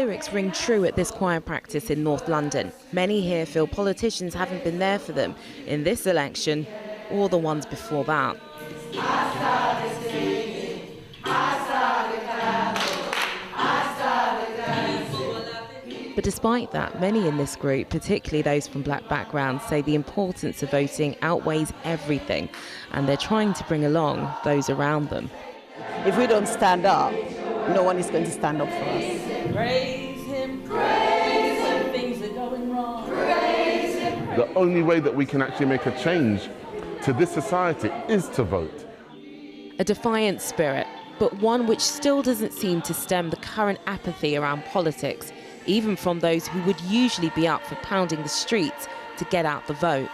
lyrics ring true at this choir practice in North London. Many here feel politicians haven't been there for them in this election or the ones before that. But despite that, many in this group, particularly those from black backgrounds, say the importance of voting outweighs everything, and they're trying to bring along those around them. If we don't stand up, no one is going to stand up for us. Praise him, things are going wrong. Praise him. The only way that we can actually make a change to this society is to vote. A defiant spirit, but one which still doesn't seem to stem the current apathy around politics, even from those who would usually be up for pounding the streets to get out the vote.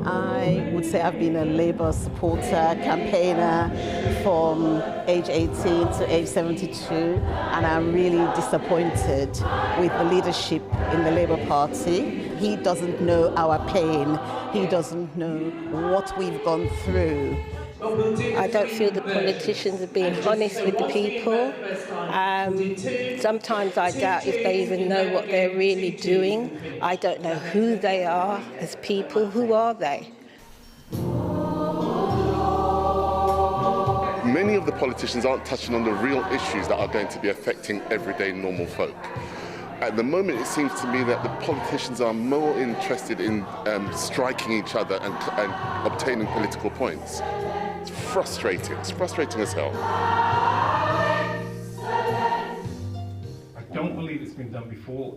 I would say I've been a Labour supporter, campaigner from age 18 to age 72, and I'm really disappointed with the leadership in the Labour Party. He doesn't know our pain. He doesn't know what we've gone through. I don't feel the politicians are being honest with the people. Sometimes I doubt if they even know what they're really doing. I don't know who they are as people. Who are they? Many of the politicians aren't touching on the real issues that are going to be affecting everyday normal folk. At the moment, it seems to me that the politicians are more interested in striking each other and obtaining political points. It's frustrating. It's frustrating as hell. I don't believe it's been done before.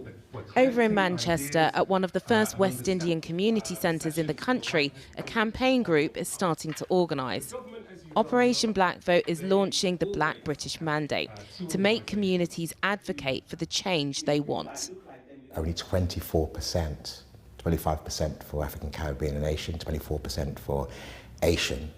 Over in Manchester, at one of the first West Indian community centres in the country, a campaign group is starting to organise. Operation Black Vote is launching the Black British Mandate to make communities advocate for the change they want. Only 24%, 25% for African, Caribbean and Asian, 24% for Asian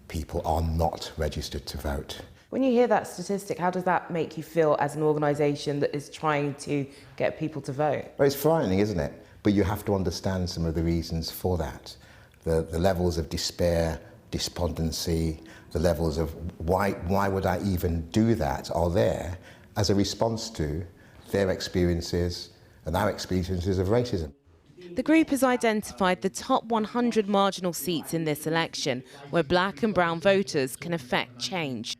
people are not registered to vote. When you hear that statistic, how does that make you feel as an organisation that is trying to get people to vote? Well, it's frightening, isn't it? But you have to understand some of the reasons for that. The levels of despair, despondency, the levels of why would I even do that are there as a response to their experiences and our experiences of racism. The group has identified the top 100 marginal seats in this election where black and brown voters can affect change.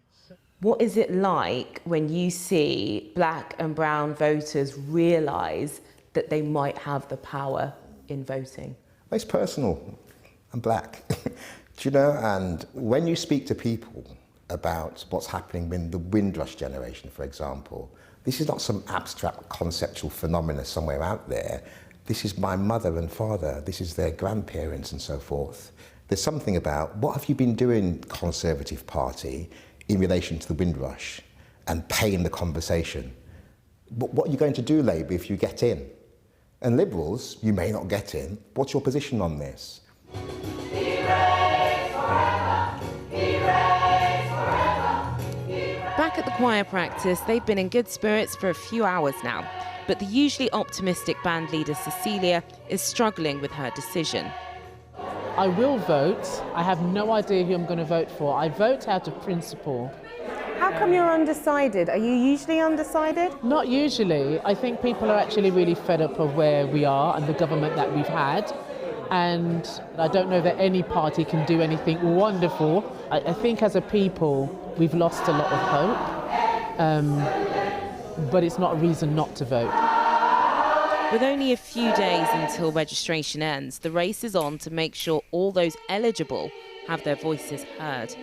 What is it like when you see black and brown voters realise that they might have the power in voting? Well, it's personal. I'm black. Do you know, and when you speak to people about what's happening in the Windrush generation, for example, this is not some abstract conceptual phenomena somewhere out there. This is my mother and father, this is their grandparents and so forth. There's something about, what have you been doing, Conservative Party, in relation to the Windrush and paying the conversation? What are you going to do, Labour, if you get in? And Liberals, you may not get in. What's your position on this? Back at the choir practice, they've been in good spirits for a few hours now. But the usually optimistic band leader, Cecilia, is struggling with her decision. I will vote. I have no idea who I'm going to vote for. I vote out of principle. How come you're undecided? Are you usually undecided? Not usually. I think people are actually really fed up of where we are and the government that we've had. And I don't know that any party can do anything wonderful. I think as a people, we've lost a lot of hope. But it's not a reason not to vote. With only a few days until registration ends, the race is on to make sure all those eligible have their voices heard.